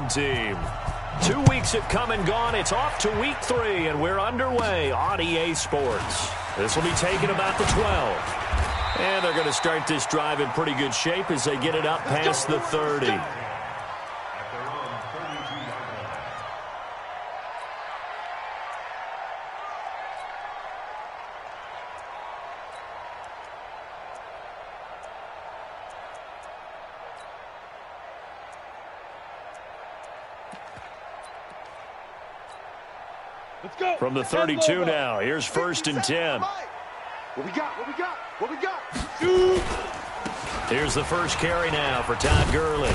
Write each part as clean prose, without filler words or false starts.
home team. 2 weeks have come and gone. It's off to week 3, and we're underway on EA Sports. This will be taken about the 12. And they're going to start this drive in pretty good shape as they get it up past the 30. Let's go. From the 32 now, here's 1st and 10. What we got? What we got? What we got? Here's the first carry now for Todd Gurley.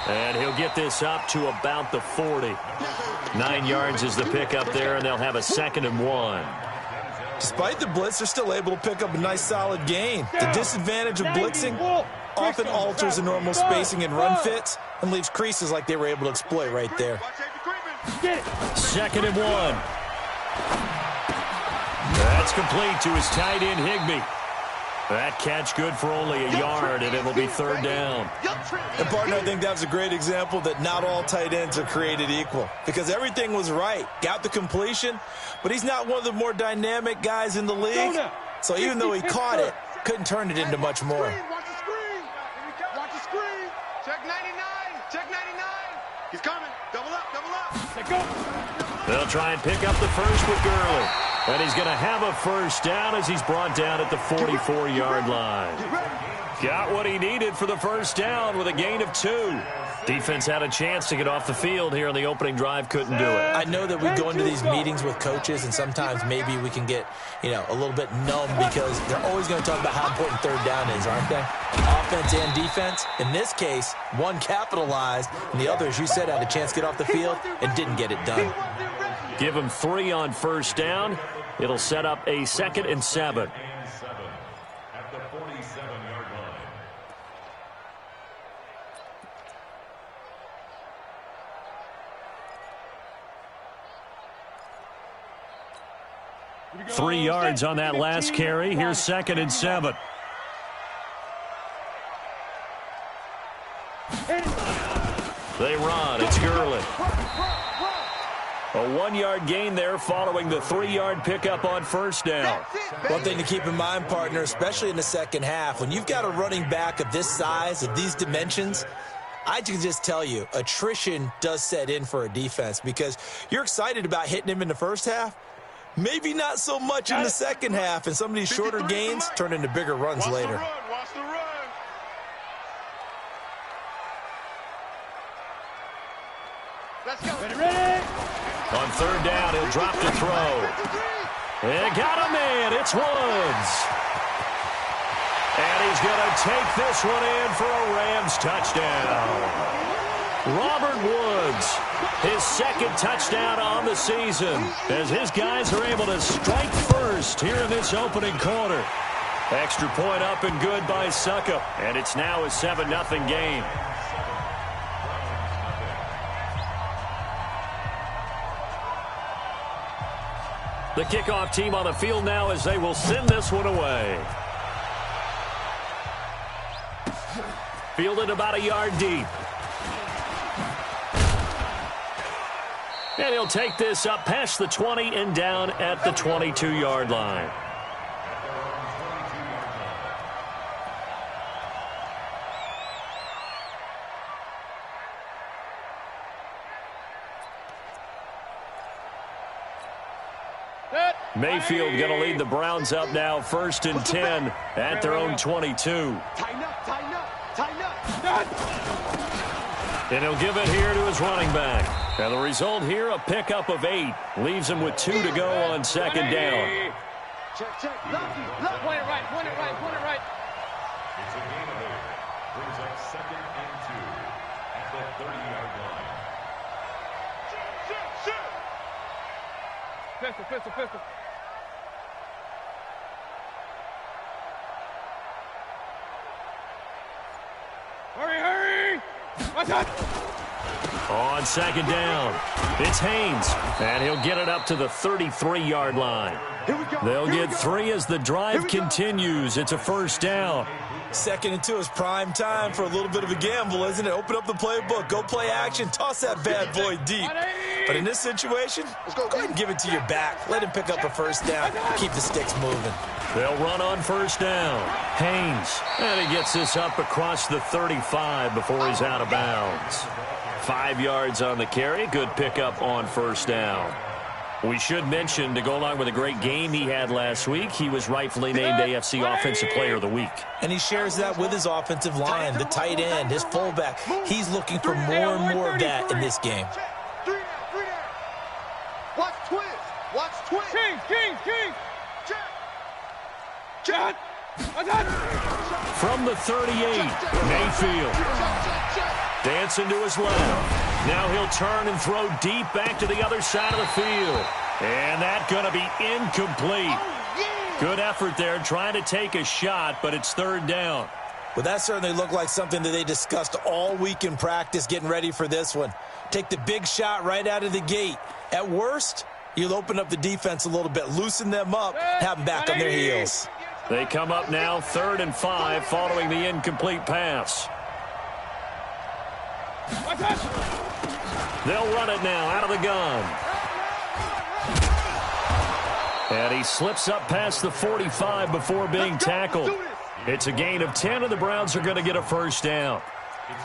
And he'll get this up to about the 40. 9 yards is the pickup there, and they'll have a 2nd and 1. Despite the blitz, they're still able to pick up a nice solid gain. The disadvantage of blitzing often alters the normal spacing and run fits and leaves creases like they were able to exploit right there. 2nd and 1. That's complete to his tight end, Higbee. That catch good for only a yard, and it'll be 3rd down. And, partner, I think that was a great example that not all tight ends are created equal because everything was right. Got the completion, but he's not one of the more dynamic guys in the league. So even though he caught it, couldn't turn it into much more. Watch the screen. Watch the screen. Check 99. Check 99. He's coming. Double up. Double up. Let go. They'll try and pick up the first with Gurley. And he's going to have a 1st down as he's brought down at the 44-yard line. Got what he needed for the 1st down with a gain of 2. Defense had a chance to get off the field here on the opening drive, couldn't do it. I know that we go into these meetings with coaches, and sometimes maybe we can get, a little bit numb because they're always going to talk about how important 3rd down is, aren't they? Offense and defense. In this case, one capitalized, and the other, as you said, had a chance to get off the field and didn't get it done. Give him 3 on 1st down. It'll set up a 2nd and 7. At the 47-yard line. 3 yards on that last carry. Here's 2nd and 7. They run. It's Gurley. A 1-yard gain there following the 3-yard pickup on 1st down. One thing to keep in mind, partner, especially in the second half, when you've got a running back of this size, of these dimensions, I can just tell you, attrition does set in for a defense because you're excited about hitting him in the first half. Maybe not so much in the second half, and some of these shorter gains turn into bigger runs later. Watch the run. Let's go. Ready. On 3rd down, he'll drop to throw. And got a man. It's Woods. And he's going to take this one in for a Rams touchdown. Robert Woods, his 2nd touchdown on the season, as his guys are able to strike first here in this opening quarter. Extra point up and good by Suckup, and it's now a 7-0 game. The kickoff team on the field now as they will send this one away. Fielded about a yard deep. And he'll take this up past the 20 and down at the 22-yard line. Mayfield going to lead the Browns up now, 1st and 10 at their own 22. Tighten up, tighten up, tighten up. And he'll give it here to his running back. And the result here, a pickup of 8. Leaves him with 2 to go on 2nd down. Check, check. Point it right, point it right, point it right. It's a gain of 8. Brings up 2nd and 2 at the 30-yard line. Pistol, pistol, pistol. Hurry, hurry! Watch out! On 2nd down, it's Haynes, and he'll get it up to the 33-yard line. They'll get 3 as the drive continues. It's a 1st down. 2nd and 2 is prime time for a little bit of a gamble, isn't it? Open up the playbook, go play action, toss that bad boy deep. But in this situation, go ahead and give it to your back. Let him pick up a first down, keep the sticks moving. They'll run on first down. Haynes, and he gets this up across the 35 before he's out of bounds. 5 yards on the carry, good pickup on first down. We should mention, to go along with a great game he had last week, he was rightfully named AFC Offensive Player of the Week. And he shares that with his offensive line, the tight end, his fullback. He's looking for more and more of that in this game. Watch twist. Watch twist. King. Check. From the 38, Mayfield. Dancing to his left. Now he'll turn and throw deep back to the other side of the field. And that's going to be incomplete. Good effort there trying to take a shot, but it's 3rd down. Well, that certainly looked like something that they discussed all week in practice getting ready for this one. Take the big shot right out of the gate. At worst, you'll open up the defense a little bit, loosen them up, have them back on their heels. They come up now 3rd and 5 following the incomplete pass. They'll run it now out of the gun. And he slips up past the 45 before being tackled. It's a gain of 10, and the Browns are going to get a first down.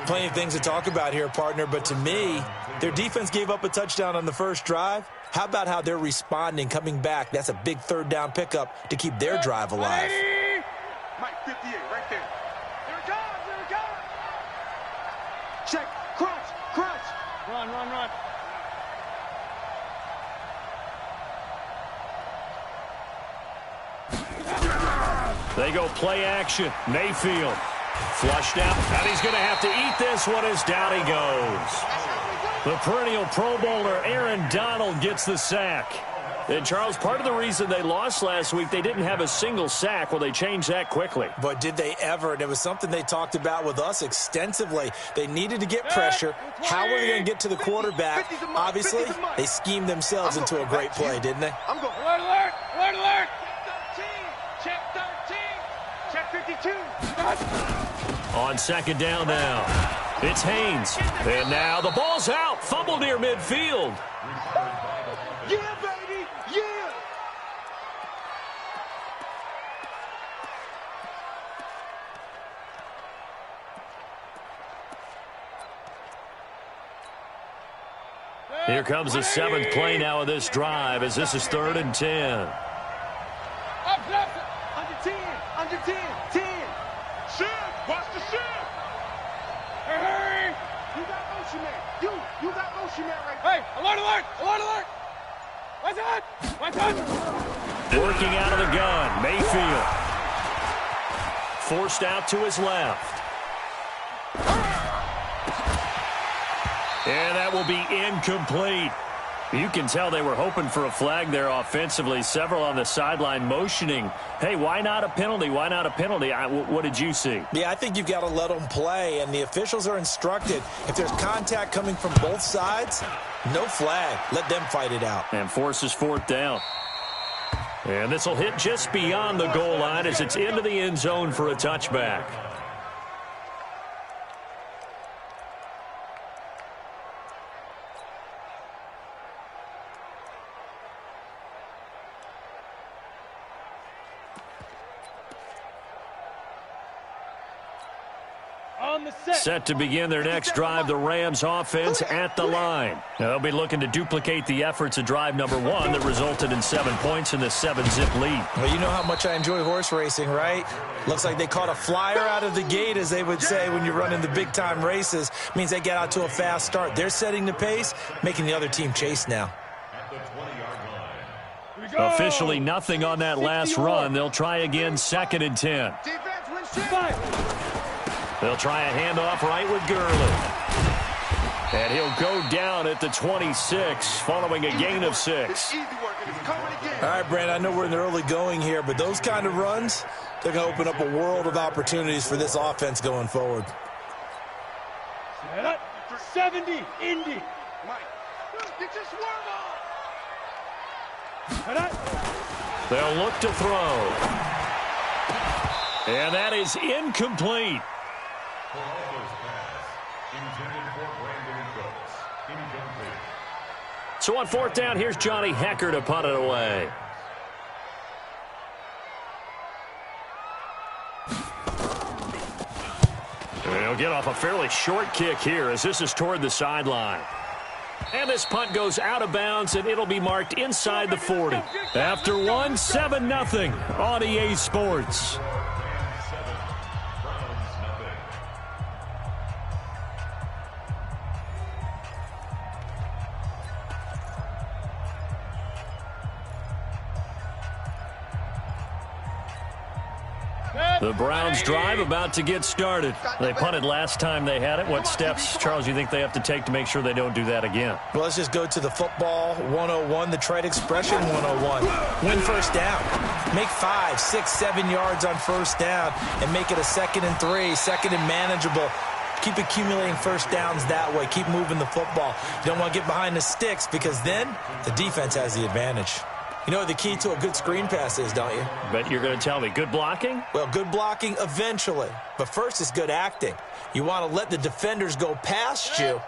Plenty of things to talk about here, partner, but to me, their defense gave up a touchdown on the first drive. How about how they're responding, coming back? That's a big 3rd down pickup to keep their drive alive. Mike 58, right there. Here it comes. Check. Crunch. Run. They go play action. Mayfield flushed out, and he's going to have to eat this one as down he goes. The perennial Pro Bowler Aaron Donald gets the sack. And, Charles, part of the reason they lost last week, they didn't have a single sack. Well, they changed that quickly. But did they ever? And it was something they talked about with us extensively. They needed to get pressure. How were they going to get to the quarterback? Obviously, they schemed themselves into a great play, didn't they? I'm going. Alert. Check 13. Check 52. On 2nd down now, it's Haynes. And now the ball's out. Fumble near midfield. Yeah, baby. Yeah. Here comes the 7th play now of this drive as this is 3rd and 10. Under 10. 10. Shift. Watch the shift. Hey. You got motion man. You got motion man right there. Hey, alert. What's that? Working out of the gun, Mayfield. Forced out to his left. And that will be incomplete. You can tell they were hoping for a flag there offensively. Several on the sideline motioning, hey, why not a penalty? Why not a penalty? What did you see? Yeah, I think you've got to let them play, and the officials are instructed. If there's contact coming from both sides, no flag. Let them fight it out. And forces 4th down. And this will hit just beyond the goal line as it's into the end zone for a touchback. Set to begin their next drive, the Rams offense at the line. Now, they'll be looking to duplicate the efforts of drive number 1 that resulted in 7 points in the 7-zip lead. Well, you know how much I enjoy horse racing, right? Looks like they caught a flyer out of the gate, as they would say when you're running the big-time races. Means they get out to a fast start. They're setting the pace, making the other team chase now. Officially nothing on that last run. They'll try again 2nd and 10. They'll try a handoff right with Gurley. And he'll go down at the 26 following a gain of 6. All right, Brandon, I know we're in the early going here, but those kind of runs, they're going to open up a world of opportunities for this offense going forward. 70, Indy. Mike, get your swerve on. They'll look to throw. And that is incomplete. So on fourth down, here's Johnny Hecker to punt it away. He'll get off a fairly short kick here as this is toward the sideline. And this punt goes out of bounds, and it'll be marked inside the 40. After one, 7-0 on EA Sports. The Browns drive about to get started. They punted last time they had it. What steps, Charles, you think they have to take to make sure they don't do that again? Well, let's just go to the football 101, the trade expression 101. Win first down. Make 5, 6, 7 yards on first down and make it a 2nd and 3, 2nd and manageable. Keep accumulating first downs that way. Keep moving the football. You don't want to get behind the sticks because then the defense has the advantage. You know what the key to a good screen pass is, don't you? Bet you're going to tell me. Good blocking? Well, good blocking eventually. But first is good acting. You want to let the defenders go past you,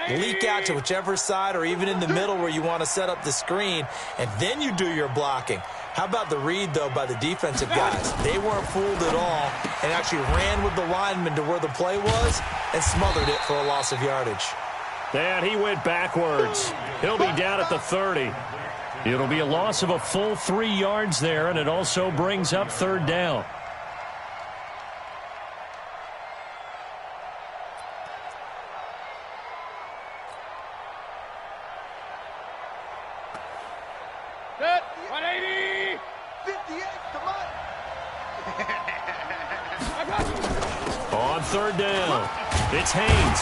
leak out to whichever side or even in the middle where you want to set up the screen, and then you do your blocking. How about the read, though, by the defensive guys? They weren't fooled at all and actually ran with the lineman to where the play was and smothered it for a loss of yardage. And he went backwards. He'll be down at the 30. It'll be a loss of a full 3 yards there, and it also brings up third down. Set, 180, 58, come on. On third down, it's Haynes.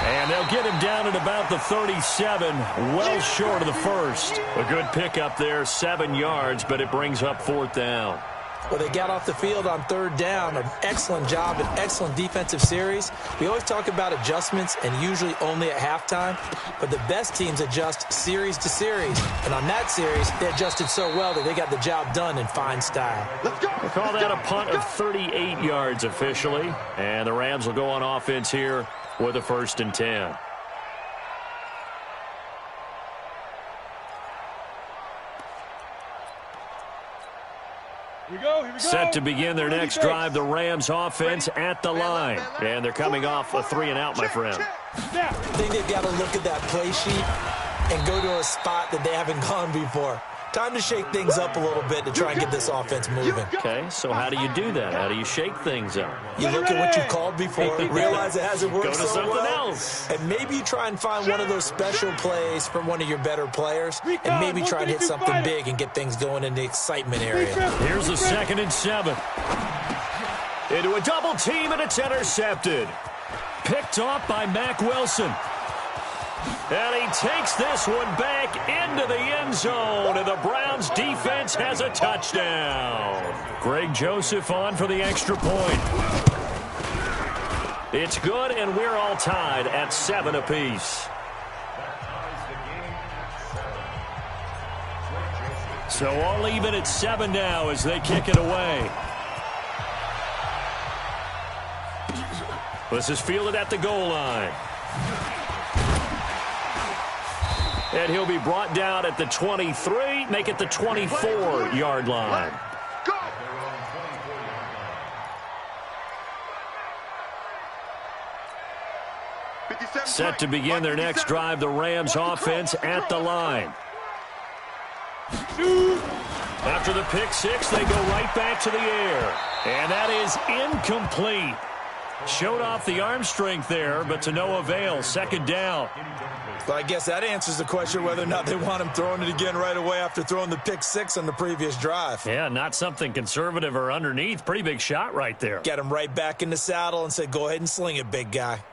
And they'll get him down at about the 37, well short of the first. A good pickup there, 7 yards, but it brings up fourth down. Well, they got off the field on third down. An excellent job, an excellent defensive series. We always talk about adjustments and usually only at halftime, but the best teams adjust series to series. And on that series, they adjusted so well that they got the job done in fine style. We'll call that a punt of 38 yards officially, and the Rams will go on offense here with a 1st and 10. Here we go. Set to begin their next drive, the Rams offense at the line. And they're coming off a 3-and-out, my friend. I think they've got to look at that play sheet and go to a spot that they haven't gone before. Time to shake things up a little bit to try and get this offense moving. Okay, so how do you do that? How do you shake things up? You look at what you called before, realize it hasn't worked Go to so something well, else. and maybe you try and find one of those special plays from one of your better players, and maybe try and hit something big and get things going in the excitement area. Here's a 2nd and 7. Into a double team, and it's intercepted. Picked off by Mack Wilson. And he takes this one back into the end zone, and the Browns defense has a touchdown. Greg Joseph on for the extra point. It's good, and we're all tied at 7 apiece. So all even at 7 now as they kick it away. This is fielded at the goal line. And he'll be brought down at the 23, make it the 24-yard line. Go. Set to begin their next drive, the Rams offense at the line. After the pick six, they go right back to the air. And that is incomplete. Showed off the arm strength there, but to no avail. 2nd down. But I guess that answers the question whether or not they want him throwing it again right away after throwing the pick six on the previous drive. Yeah, not something conservative or underneath. Pretty big shot right there. Get him right back in the saddle and said, go ahead and sling it, big guy.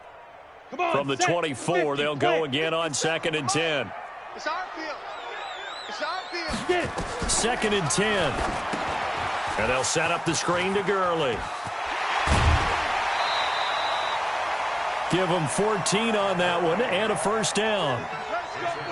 From the 24, they'll go again on 2nd and 10. It's our field. It's our field. 2nd and 10. And they'll set up the screen to Gurley. Give them 14 on that one and a 1st down.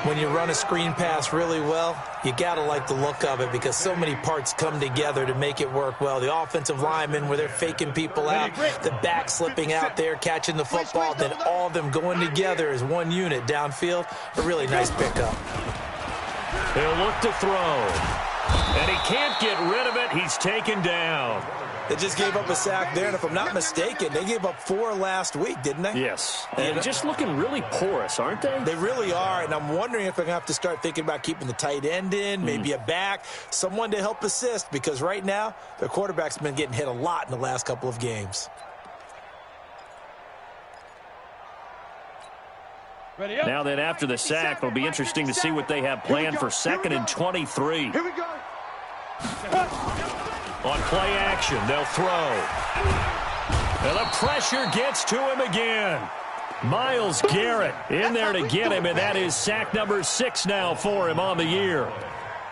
When you run a screen pass really well, you got to like the look of it because so many parts come together to make it work well. The offensive linemen, where they're faking people out, the back slipping out there, catching the football, then all of them going together as one unit downfield. A really nice pickup. He'll look to throw. And he can't get rid of it. He's taken down. They just gave up a sack there, and if I'm not mistaken, they gave up 4 last week, didn't they? Yes. And just looking really porous, aren't they? They really are, and I'm wondering if I'm going to have to start thinking about keeping the tight end in, maybe a back, someone to help assist, because right now, their quarterback's been getting hit a lot in the last couple of games. Now then, after the sack, it'll be interesting to see what they have planned for 2nd and 23. Here we go. On play action, they'll throw. And the pressure gets to him again. Myles Garrett in there to get him, and that is sack number 6 now for him on the year.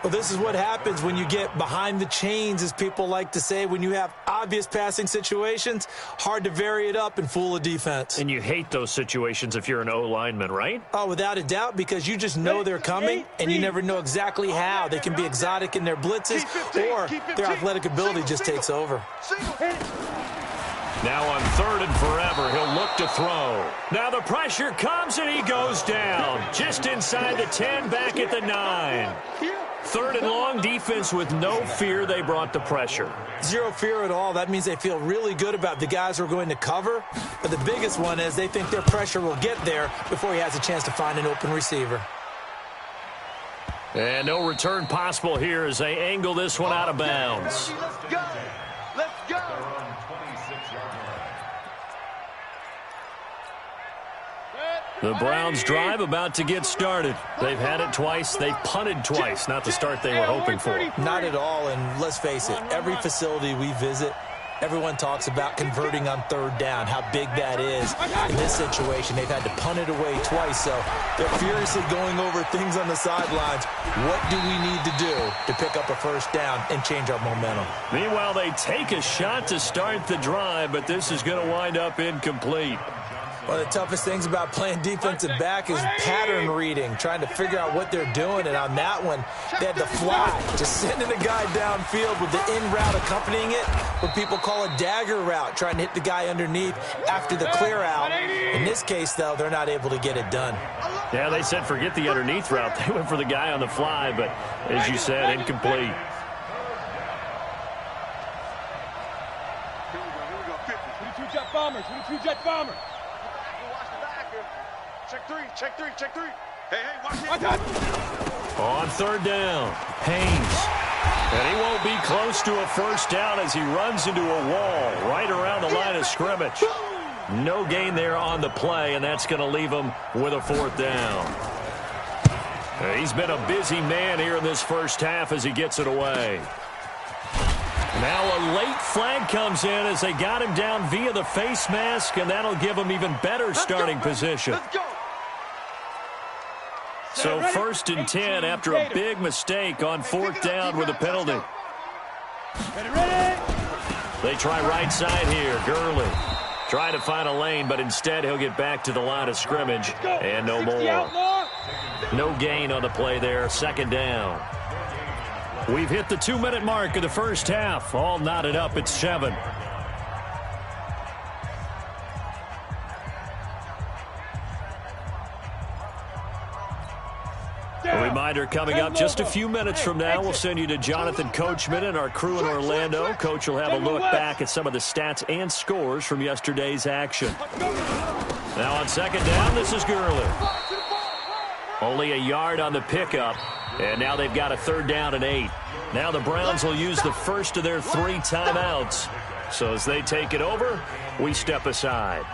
Well, this is what happens when you get behind the chains, as people like to say. When you have obvious passing situations, hard to vary it up and fool a defense. And you hate those situations if you're an O-lineman, right? Oh, without a doubt, because you just know they're coming, and you never know exactly how. They can be exotic in their blitzes, or their athletic ability just takes over. Now on 3rd and forever, he'll look to throw. Now the pressure comes, and he goes down. Just inside the 10, back at the 9. 3rd and long, defense with no fear. They brought the pressure. Zero fear at all. That means they feel really good about the guys who are going to cover. But the biggest one is they think their pressure will get there before he has a chance to find an open receiver. And no return possible here as they angle this one out of bounds. Let's go. Let's go. The Browns' drive about to get started. They've had it twice. They've punted twice. Not the start they were hoping for. Not at all, and let's face it, every facility we visit, everyone talks about converting on 3rd down, how big that is. In this situation, they've had to punt it away twice, so they're furiously going over things on the sidelines. What do we need to do to pick up a 1st down and change our momentum? Meanwhile, they take a shot to start the drive, but this is going to wind up incomplete. One of the toughest things about playing defensive back is pattern reading, trying to figure out what they're doing. And on that one, they had to fly, just sending a guy downfield with the in route accompanying it, what people call a dagger route, trying to hit the guy underneath after the clear out. In this case, though, they're not able to get it done. Yeah, they said forget the underneath route. They went for the guy on the fly, but as you said, incomplete. Here we go. 50. 22 jet bombers. 22 jet bombers. Watch the back here. Check three. Hey, watch it. Watch out. On 3rd down, Haynes. And he won't be close to a 1st down as he runs into a wall right around the line of scrimmage. No gain there on the play, and that's going to leave him with a 4th down. He's been a busy man here in this 1st half as he gets it away. Now a late flag comes in as they got him down via the face mask, and that'll give him even better starting position. Let's go. So 1st and 10 after a big mistake on 4th down with a penalty. Ready. They try right side here. Gurley trying to find a lane, but instead he'll get back to the line of scrimmage and no more. No gain on the play there. 2nd down. We've hit the 2-minute mark of the 1st half. All knotted up at 7. A reminder coming up just a few minutes from now. We'll send you to Jonathan Coachman and our crew in Orlando. Coach will have a look back at some of the stats and scores from yesterday's action. Now on 2nd down, this is Gurley. Only a yard on the pickup. And now they've got a 3rd down and 8. Now the Browns will use the first of their 3 timeouts. So as they take it over, we step aside.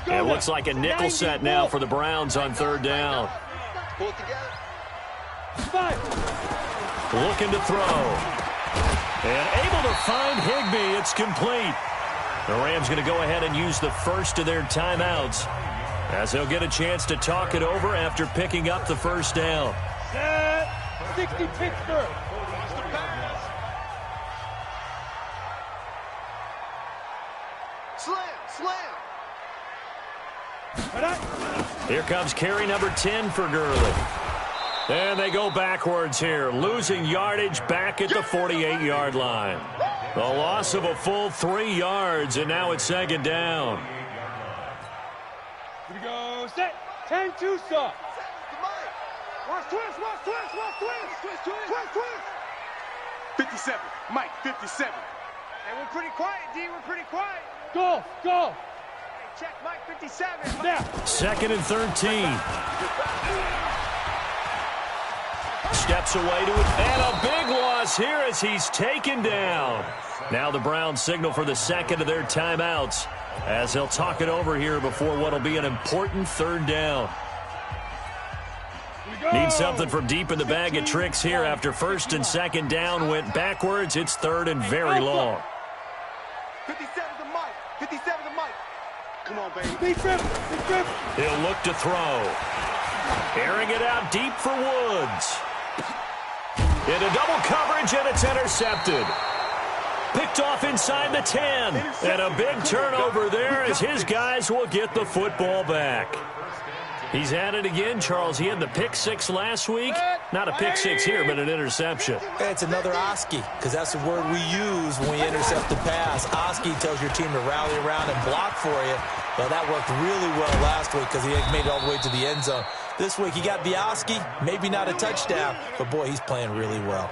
It looks like a nickel set now for the Browns on 3rd down. Pull it together. Looking to throw. And able to find Higbee. It's complete. The Rams going to go ahead and use the first of their timeouts as they'll get a chance to talk it over after picking up the 1st down. Set. 60 Pittsburgh. Watch the pass. Slam. Here comes carry number 10 for Gurley. And they go backwards here, losing yardage back at the 48-yard line. The loss of a full 3 yards, and now it's second down. Here we go. Set. 10-2 stop. Watch twist. 57. Mike, 57. Hey, we're pretty quiet, D. We're pretty quiet. Go. Hey, check Mike 57. Snap. Second and 13. Steps away to it, and a big loss here as he's taken down. Now the Browns signal for the second of their timeouts as they'll talk it over here before what will be an important third down. Need something from deep in the bag of tricks here after first and second down went backwards. It's third and very long. 57 to Mike. 57 to Mike. Come on, baby. Big trip. He'll look to throw. Airing it out deep for Woods. Into double coverage, and it's intercepted. Picked off inside the 10. And a big turnover there as his guys will get the football back. He's at it again, Charles. He had the pick 6 last week. Not a pick 6 here, but an interception. It's another Oski, because that's the word we use when we intercept the pass. Oski tells your team to rally around and block for you. Well, that worked really well last week because he made it all the way to the end zone. This week he got the Oski, maybe not a touchdown, but boy, he's playing really well.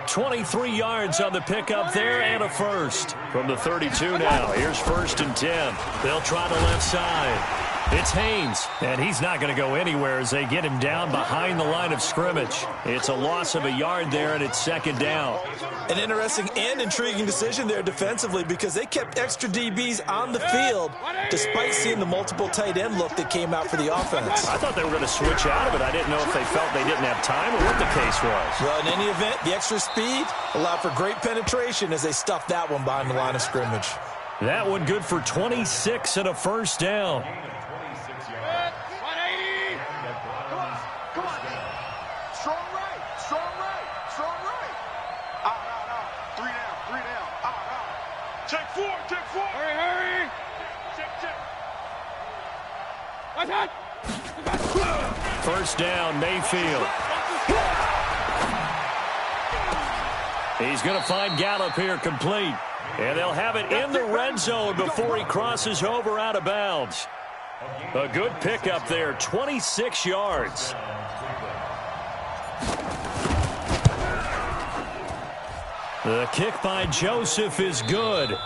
23 yards on the pickup there and a first. From the 32 now, here's first and 10. They'll try the left side. It's Haynes, and he's not going to go anywhere as they get him down behind the line of scrimmage. It's a loss of a yard there, and it's second down. An interesting and intriguing decision there defensively because they kept extra DBs on the field despite seeing the multiple tight end look that came out for the offense. I thought they were going to switch out of it. I didn't know if they felt they didn't have time or what the case was. Well, in any event, the extra speed allowed for great penetration as they stuffed that one behind the line of scrimmage. That one good for 26 and a first down. Check four. Hurry. Check. First down, Mayfield. He's going to find Gallup here complete. And they'll have it in the red zone before he crosses over out of bounds. A good pickup there, 26 yards. The kick by Joseph is good.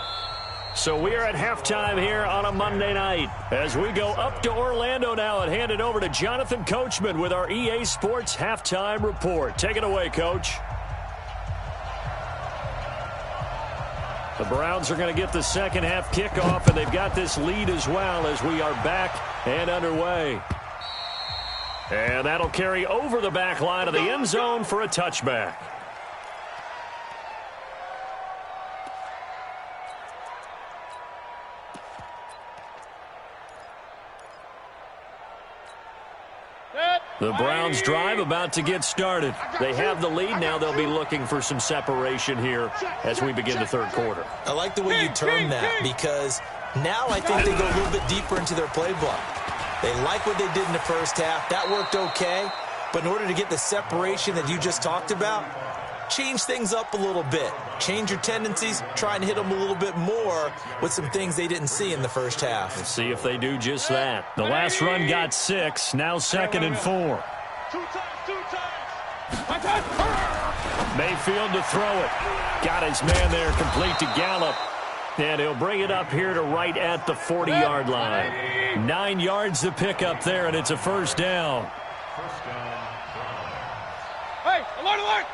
So we are at halftime here on a Monday night as we go up to Orlando now and hand it over to Jonathan Coachman with our EA Sports Halftime Report. Take it away, Coach. The Browns are going to get the second half kickoff, and they've got this lead as well as we are back and underway. And that'll carry over the back line of the end zone for a touchback. The Browns drive about to get started. They have the lead. Now they'll be looking for some separation here as we begin the third quarter. I like the way you term that because now I think they go a little bit deeper into their playbook. They like what they did in the first half. That worked okay. But in order to get the separation that you just talked about, change things up a little bit. Change your tendencies. Try and hit them a little bit more with some things they didn't see in the first half. We'll see if they do just that. The last run got 6. Now second and 4. Two times. Mayfield to throw it. Got his man there complete to Gallup. And he'll bring it up here to right at the 40-yard line. 9 yards to pick up there, and it's a first down. Hey, alert!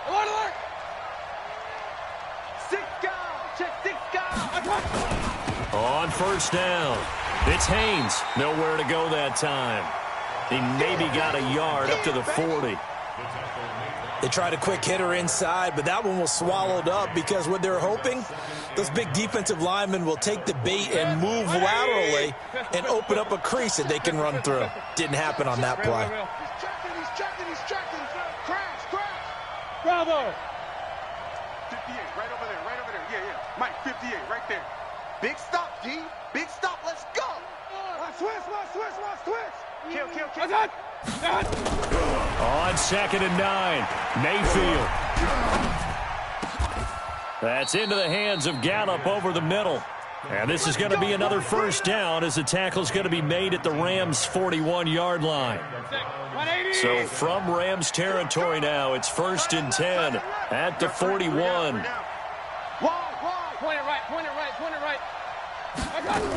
On first down, it's Haynes. Nowhere to go that time. He maybe got a yard up to the 40. They tried a quick hitter inside, but that one was swallowed up because what they're hoping, those big defensive linemen will take the bait and move laterally and open up a crease that they can run through. Didn't happen on that play. He's checking. Crash. Bravo. 58, right over there, right over there. Yeah, yeah. Mike, 58, right there. Big stop, D. Big stop. Let's go. Switch. Kill. On 2nd and 9, Mayfield. That's into the hands of Gallup over the middle. And this is going to be another first down as the tackle's going to be made at the Rams' 41-yard line. So from Rams territory now, it's 1st and 10 at the 41. Point it right. I got it.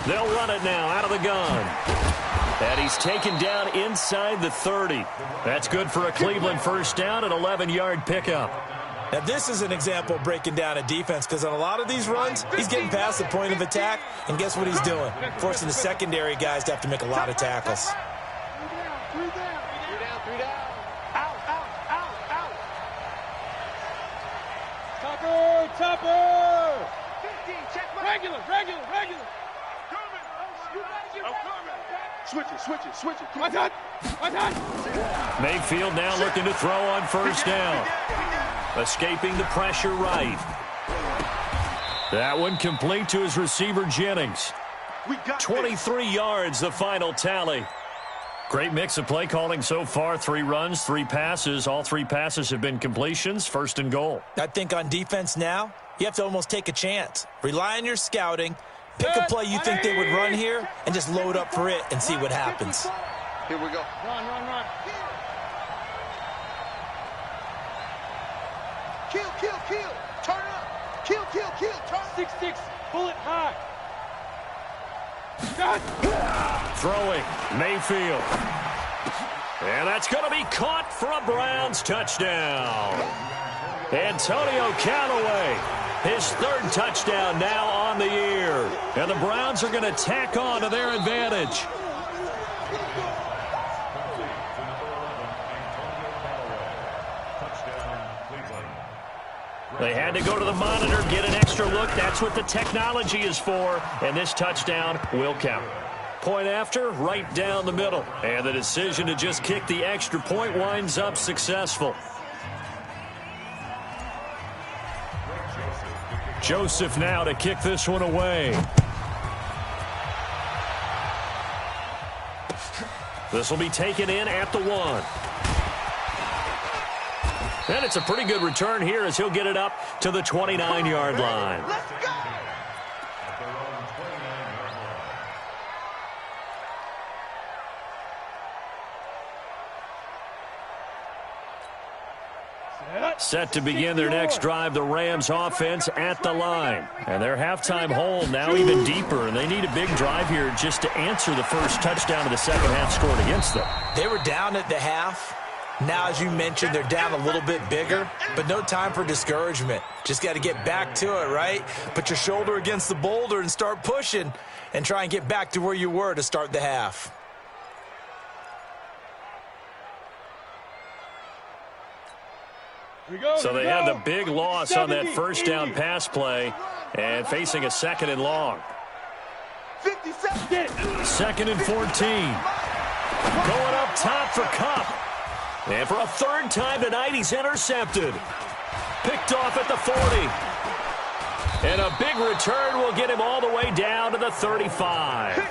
They'll run it now out of the gun. And he's taken down inside the 30. That's good for a Cleveland first down, an 11-yard pickup. Now, this is an example of breaking down a defense because on a lot of these runs, he's getting past the point of attack, and guess what he's doing? Forcing the secondary guys to have to make a lot of tackles. Three down. Out. Topper. 15, check my... Regular. Switch it. My time. Mayfield now looking to throw on first down. Escaping the pressure right. That one complete to his receiver, Jennings. 23 yards, the final tally. Great mix of play calling so far. 3 runs, 3 passes. All 3 passes have been completions. 1st and goal. I think on defense now, you have to almost take a chance. Rely on your scouting. Pick a play you think they would run here and just load up for it and see what happens. Here we go. Run. Kill. Turn up. Kill. Turn. 6-6. Bullet high. Got. Throwing, Mayfield. And that's going to be caught for a Browns touchdown. Antonio Callaway, his 3rd touchdown now on the year. And the Browns are going to tack on to their advantage. They had to go to the monitor, get an extra look. That's what the technology is for. And this touchdown will count. Point after, right down the middle. And the decision to just kick the extra point winds up successful. Joseph now to kick this one away. This will be taken in at the 1. And it's a pretty good return here as he'll get it up to the 29-yard line. Let's go. Set to begin their next drive, the Rams offense at the line. And their halftime hole now even deeper, and they need a big drive here just to answer the first touchdown of the second half scored against them. They were down at the half. Now, as you mentioned, they're down a little bit bigger, but no time for discouragement. Just got to get back to it, right? Put your shoulder against the boulder and start pushing and try and get back to where you were to start the half. So they had the big loss on that first down pass play and facing a 2nd and long. 57. 2nd and 14. Going up top for Kupp. And for a 3rd time tonight, he's intercepted. Picked off at the 40. And a big return will get him all the way down to the 35.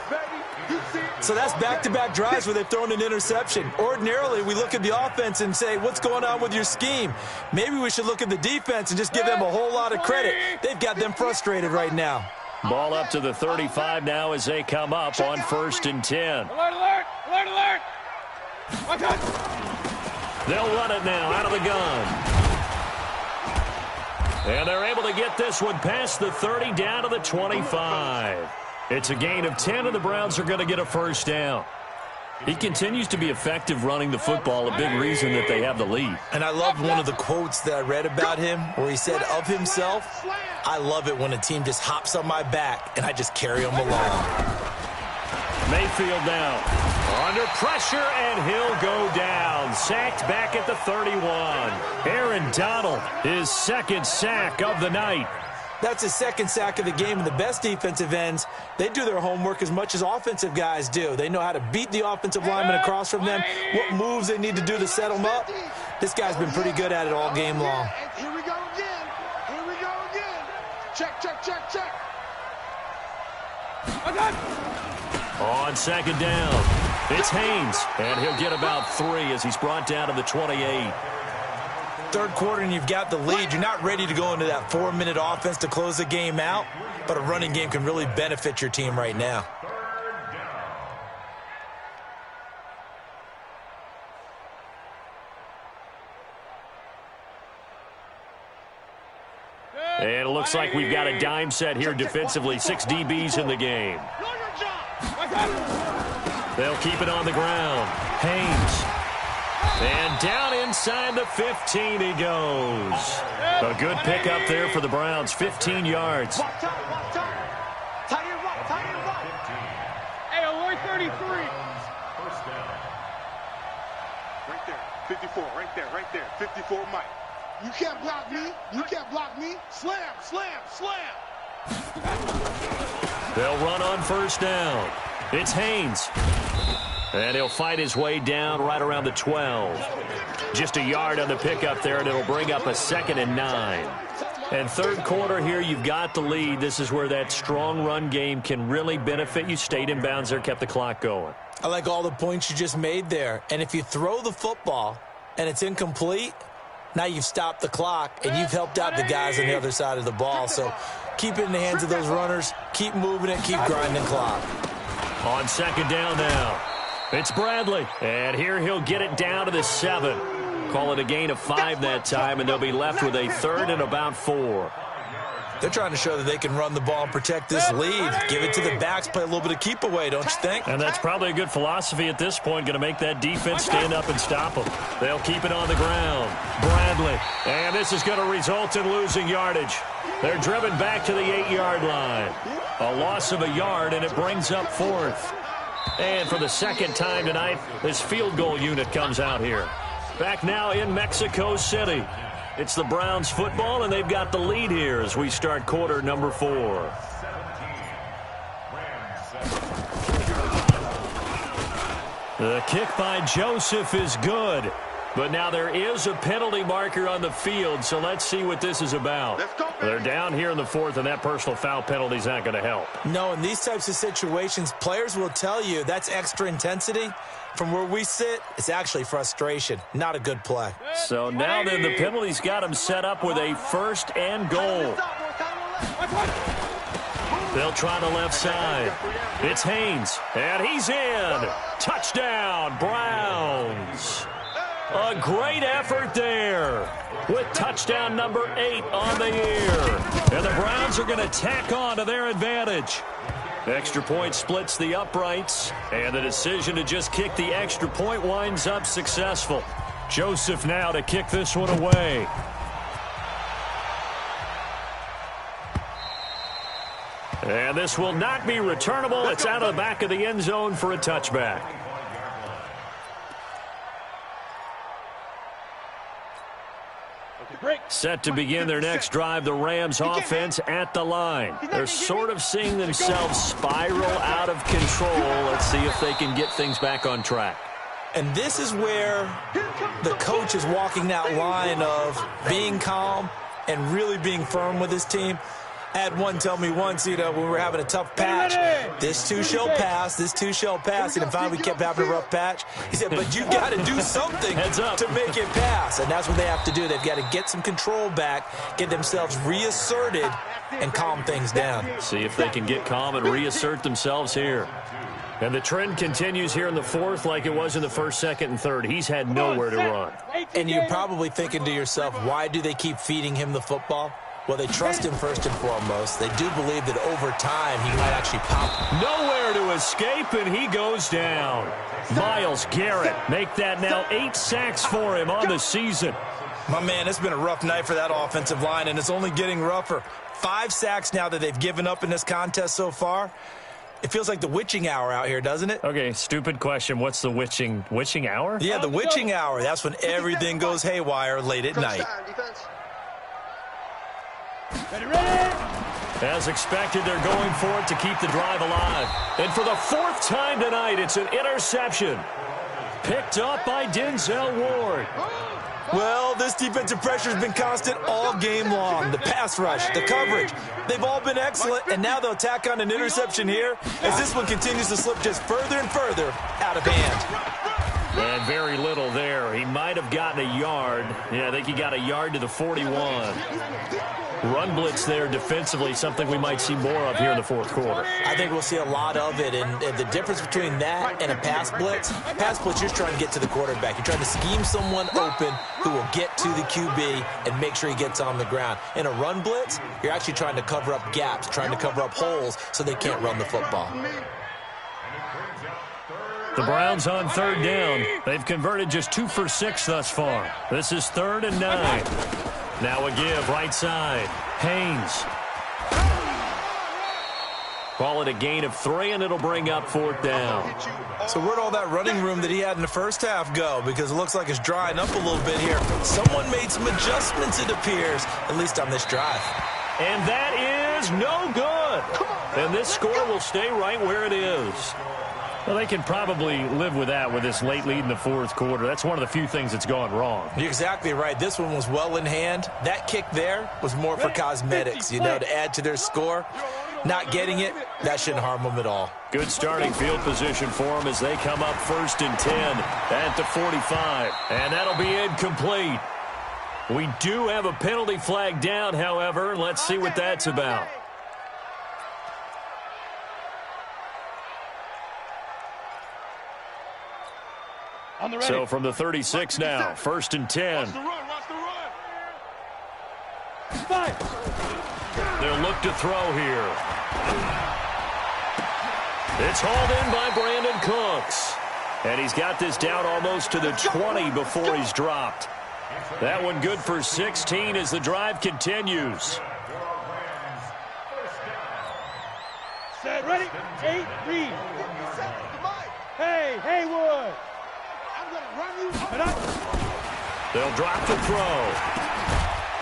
So that's back-to-back drives where they've thrown an interception. Ordinarily, we look at the offense and say, what's going on with your scheme? Maybe we should look at the defense and just give them a whole lot of credit. They've got them frustrated right now. Ball up to the 35 now as they come up on 1st and 10. Alert. They'll run it now out of the gun. And they're able to get this one past the 30 down to the 25. It's a gain of 10, and the Browns are going to get a first down. He continues to be effective running the football, a big reason that they have the lead. And I loved one of the quotes that I read about him where he said of himself, I love it when a team just hops on my back and I just carry them along. Mayfield now under pressure, and he'll go down. Sacked back at the 31. Aaron Donald, his 2nd sack of the night. That's his second sack of the game, and the best defensive ends, they do their homework as much as offensive guys do. They know how to beat the offensive lineman across from them, what moves they need to do to set them up. This guy's been pretty good at it all game long. Here we go again. Here we go again. Check, check, check, check. On second down, it's Haynes, and he'll get about 3 as he's brought down to the 28. Third quarter and you've got the lead. You're not ready to go into that 4-minute offense to close the game out, but a running game can really benefit your team right now. And it looks like we've got a dime set here defensively. 6 DBs in the game. They'll keep it on the ground. Haynes. And down inside the 15 he goes. A good pickup there for the Browns. 15 yards. Tie it up, tie it up. Hey, alert 33. First down. Right there. 54. Right there. 54, Mike. You can't block me. You can't block me. Slam, slam, slam. They'll run on first down. It's Haynes. And he'll fight his way down right around the 12. Just a yard on the pickup there, and it'll bring up a 2nd and 9. And third quarter here, you've got the lead. This is where that strong run game can really benefit you. Stayed in bounds there, kept the clock going. I like all the points you just made there. And if you throw the football and it's incomplete, now you've stopped the clock and you've helped out the guys on the other side of the ball. So keep it in the hands of those runners. Keep moving it. Keep grinding clock. On second down now. It's Bradley, and here he'll get it down to the 7. Call it a gain of 5 that time, and they'll be left with a 3rd and about 4. They're trying to show that they can run the ball and protect this lead. Give it to the backs, play a little bit of keep away, don't you think? And that's probably a good philosophy at this point, going to make that defense stand up and stop them. They'll keep it on the ground. Bradley, and this is going to result in losing yardage. They're driven back to the 8-yard line. A loss of a yard, and it brings up 4th. And for the second time tonight, this field goal unit comes out here. Back now in Mexico City. It's the Browns football, and they've got the lead here as we start quarter number 4. The kick by Joseph is good. But now there is a penalty marker on the field, so let's see what this is about. They're down here in the 4th, and that personal foul penalty is not going to help. No, in these types of situations, players will tell you that's extra intensity. From where we sit, it's actually frustration. Not a good play. So now then the penalty's got him set up with a 1st and goal. They'll try the left side. It's Haynes, and he's in. Touchdown, Browns. A great effort there with touchdown number 8 on the year. And the Browns are going to tack on to their advantage. Extra point splits the uprights, and the decision to just kick the extra point winds up successful. Joseph now to kick this one away. And this will not be returnable. It's out of the back of the end zone for a touchback. Set to begin their next drive, the Rams offense at the line. They're sort of seeing themselves spiral out of control. Let's see if they can get things back on track. And this is where the coach is walking that line of being calm and really being firm with his team. I had one tell me once, when we were having a tough patch, this too shall pass, this too shall pass. And finally we kept having a rough patch. He said, but you got to do something to make it pass. And that's what they have to do. They've got to get some control back, get themselves reasserted, and calm things down. See if they can get calm and reassert themselves here. And the trend continues here in the 4th like it was in the 1st, 2nd, and 3rd. He's had nowhere to run. And you're probably thinking to yourself, why do they keep feeding him the football? Well, they trust him first and foremost. They do believe that over time he might actually pop. Nowhere to escape, and he goes down. Myles Garrett make that now 8 sacks for him on the season. My man, it's been a rough night for that offensive line, and it's only getting rougher. 5 sacks now that they've given up in this contest so far. It feels like the witching hour out here, doesn't it? Okay, stupid question. What's the witching hour? Yeah, the witching hour. That's when everything goes haywire late at night. As expected, they're going for it to keep the drive alive. And for the fourth time tonight, it's an interception. Picked up by Denzel Ward. Well, this defensive pressure has been constant all game long. The pass rush, the coverage, they've all been excellent, and now they'll tack on an interception here as this one continues to slip just further and further out of hand. And very little there. He might have gotten a yard. Yeah, I think he got a yard to the 41. Run blitz there defensively, something we might see more of here in the fourth quarter. I think we'll see a lot of it, and the difference between that and a pass blitz, you're trying to get to the quarterback. You're trying to scheme someone open who will get to the QB and make sure he gets on the ground. In a run blitz, you're actually trying to cover up gaps, trying to cover up holes so they can't run the football. The Browns on third down. They've converted just 2 for 6 thus far. This is 3rd and 9. Now a give, right side. Haynes. Call it a gain of 3, and it'll bring up 4th down. So where'd all that running room that he had in the first half go? Because it looks like it's drying up a little bit here. Someone made some adjustments, it appears, at least on this drive. And that is no good. And this score will stay right where it is. Well, they can probably live with that with this late lead in the fourth quarter. That's one of the few things that's gone wrong. You're exactly right. This one was well in hand. That kick there was more for cosmetics, to add to their score. Not getting it, that shouldn't harm them at all. Good starting field position for them as they come up 1st and 10 at the 45. And that'll be incomplete. We do have a penalty flag down, however. Let's see what that's about. So from the 36 now, 1st and 10. They'll look to throw here. It's hauled in by Brandon Cooks. And he's got this down almost to the 20 before he's dropped. That one good for 16 as the drive continues. Set, ready, 8, read. Hey, Haywood. They'll drop the throw.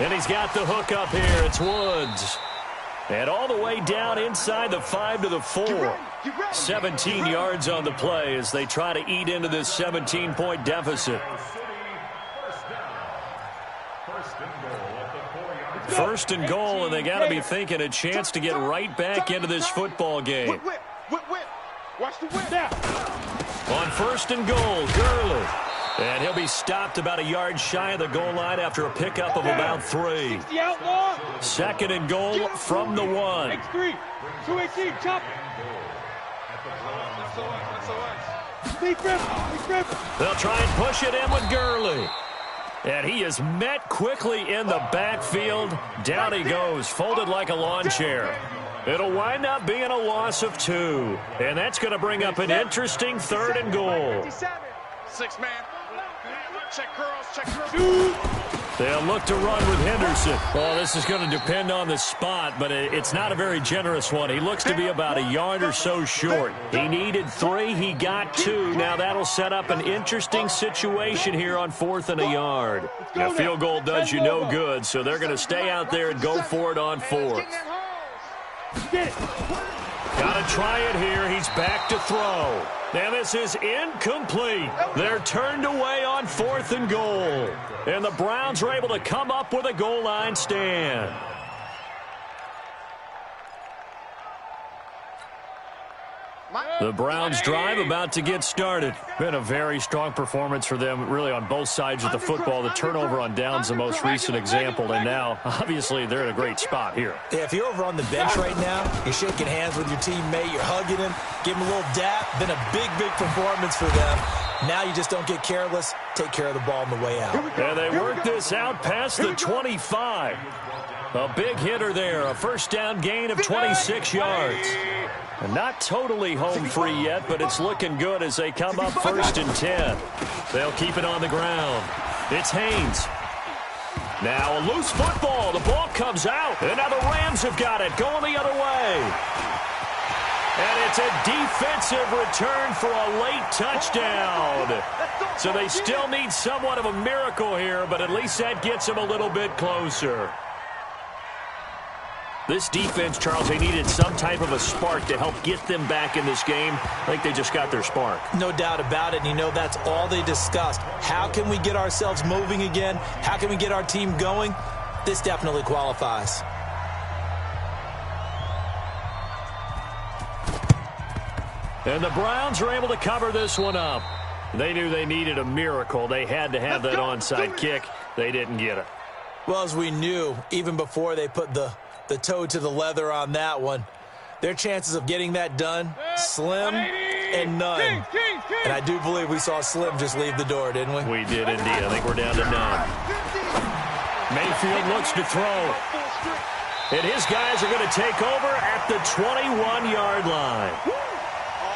And he's got the hook up here. It's Woods. And all the way down inside the 5 to the 4. 17 yards on the play as they try to eat into this 17-point deficit. First and goal, and they got to be thinking a chance to get right back into this football game. Watch the whip now. On 1st and goal, Gurley. And he'll be stopped about a yard shy of the goal line after a pickup of about 3. 2nd and goal from the 1. 3, 218, chop. They'll try and push it in with Gurley. And he is met quickly in the backfield. Down he goes, folded like a lawn chair. It'll wind up being a loss of 2. And that's going to bring up an interesting 3rd and goal. 6 man. Check curls. They'll look to run with Henderson. Well, this is going to depend on the spot, but it's not a very generous one. He looks to be about a yard or so short. He needed 3. He got 2. Now that'll set up an interesting situation here on 4th and a yard. A field goal does you no good, so they're going to stay out there and go for it on 4th. Got to try it here. He's back to throw. And this is incomplete. They're turned away on 4th and goal. And the Browns are able to come up with a goal line stand. The Browns drive about to get started. Been a very strong performance for them, really, on both sides of the football. The turnover on downs the most recent example, and now, obviously, they're in a great spot here. Yeah, if you're over on the bench right now, you're shaking hands with your teammate, you're hugging him, give him a little dap. Been a big, big performance for them. Now you just don't get careless. Take care of the ball on the way out. And they work this out past the 25. A big hitter there, a first down gain of 26 yards. And not totally home free yet, but it's looking good as they come up 1st and 10. They'll keep it on the ground. It's Haynes. Now a loose football. The ball comes out. And now the Rams have got it, going the other way. And it's a defensive return for a late touchdown. So they still need somewhat of a miracle here, but at least that gets them a little bit closer. This defense, Charles, they needed some type of a spark to help get them back in this game. I think they just got their spark. No doubt about it. And you know, that's all they discussed. How can we get ourselves moving again? How can we get our team going? This definitely qualifies. And the Browns are able to cover this one up. They knew they needed a miracle. They had to have that onside kick. They didn't get it. Well, as we knew, even before they put the toe to the leather on that one, their chances of getting that done, slim and none. And I do believe we saw Slim just leave the door, didn't we? We did indeed. I think we're down to none. Mayfield looks to throw. And his guys are going to take over at the 21-yard line.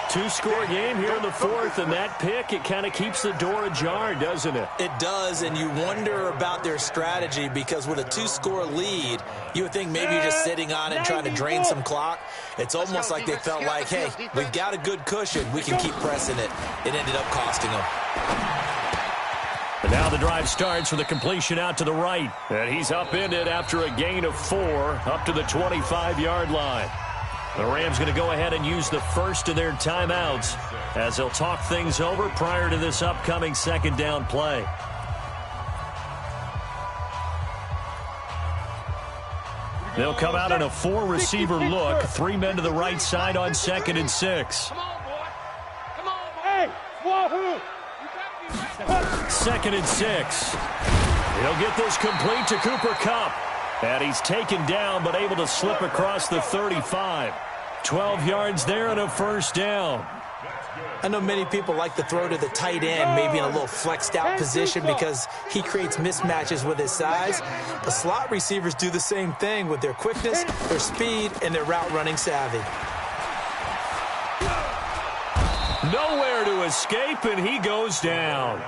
Two-score game here in the fourth, and that pick, it kind of keeps the door ajar, doesn't it? It does, and you wonder about their strategy because with a two-score lead, you would think maybe you're just sitting on it and trying to drain some clock. It's almost like they felt like, hey, we've got a good cushion. We can keep pressing it. It ended up costing them. And now the drive starts with a completion out to the right. And he's upended after a gain of 4 up to the 25-yard line. The Rams going to go ahead and use the first of their timeouts as they'll talk things over prior to this upcoming second down play. They'll come out in a 4-receiver look. 3 men to the right side on 2nd and 6. Come on, boy. Come on, boy. Hey, wahoo. 2nd and 6. He'll get this complete to Cooper Kupp. And he's taken down but able to slip across the 35. 12 yards there and a first down. I know many people like to throw to the tight end, maybe in a little flexed out position because he creates mismatches with his size. The slot receivers do the same thing with their quickness, their speed, and their route running savvy. Nowhere to escape, and he goes down.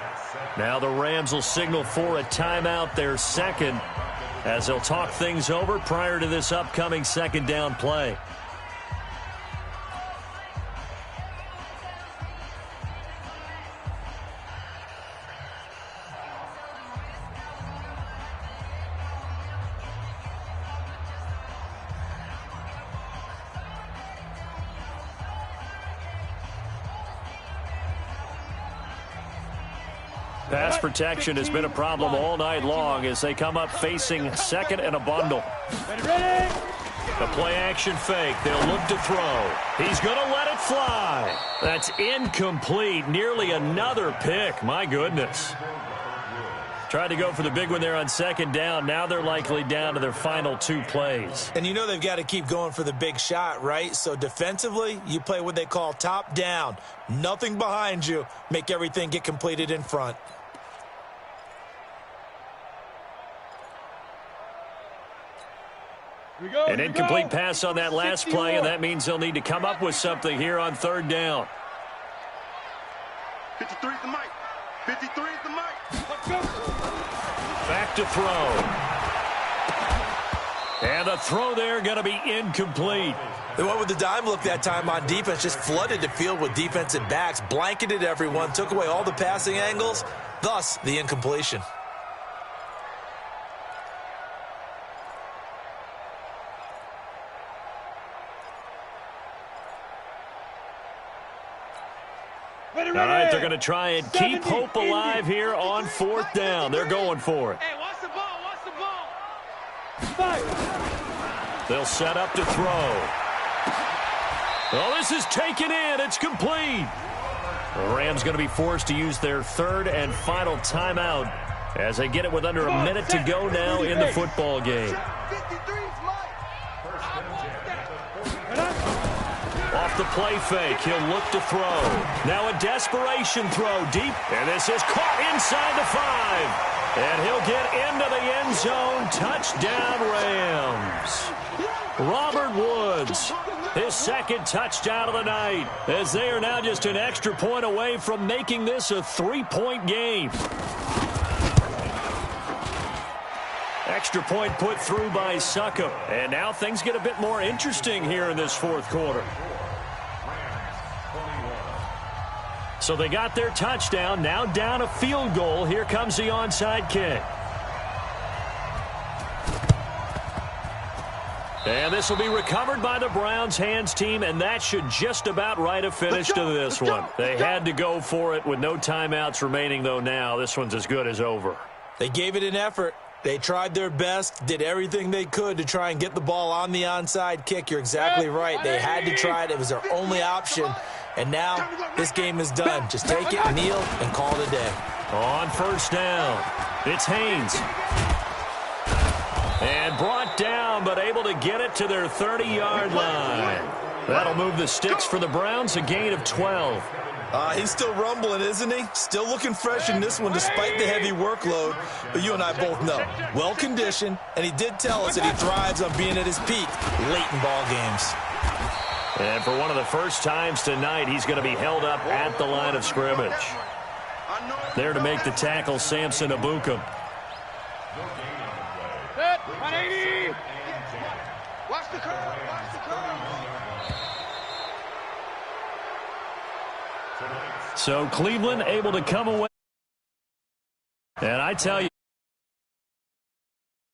Now the Rams will signal for a timeout, their second, as they'll talk things over prior to this upcoming second down play. Pass protection has been a problem all night long as they come up facing second and a bundle. Ready? The play action fake. They'll look to throw. He's going to let it fly. That's incomplete. Nearly another pick. My goodness. Tried to go for the big one there on second down. Now they're likely down to their final 2 plays. And you know they've got to keep going for the big shot, right? So defensively, you play what they call top down. Nothing behind you. Make everything get completed in front. An incomplete pass on that last play, and that means they'll need to come up with something here on third down. 53 is the mic. 53 is the mic. Let's go. Back to throw. And the throw there going to be incomplete. They went with the dime look that time on defense, just flooded the field with defensive backs, blanketed everyone, took away all the passing angles, thus the incompletion. All right, they're going to try and keep hope alive here on fourth down. They're going for it. Hey, watch the ball, watch the ball. They'll set up to throw. Oh, this is taken in. It's complete. The Rams going to be forced to use their third and final timeout as they get it with under a minute to go now in the football game. 53 is mine. Off the play fake, he'll look to throw. Now a desperation throw deep, and this is caught inside the 5. And he'll get into the end zone. Touchdown, Rams. Robert Woods, his second touchdown of the night, as they are now just an extra point away from making this a 3-point game. Extra point put through by Succop. And now things get a bit more interesting here in this fourth quarter. So they got their touchdown, now down a field goal. Here comes the onside kick. And this will be recovered by the Browns hands team, and that should just about write a finish to this one. They had to go for it with no timeouts remaining, though now. This one's as good as over. They gave it an effort. They tried their best, did everything they could to try and get the ball on the onside kick. You're exactly right. They had to try it. It was their only option. And now this game is done. Just take it, kneel, and call it a day. On first down, it's Haynes. And brought down, but able to get it to their 30-yard line. That'll move the sticks for the Browns, a gain of 12. He's still rumbling, isn't he? Still looking fresh in this one despite the heavy workload. But you and I both know, well-conditioned, and he did tell us that he thrives on being at his peak late in ball games. And for one of the first times tonight, he's going to be held up at the line of scrimmage. There to make the tackle, Samson Abukum. Set, 180. Watch the curve. Watch the curve. So Cleveland able to come away. And I tell you,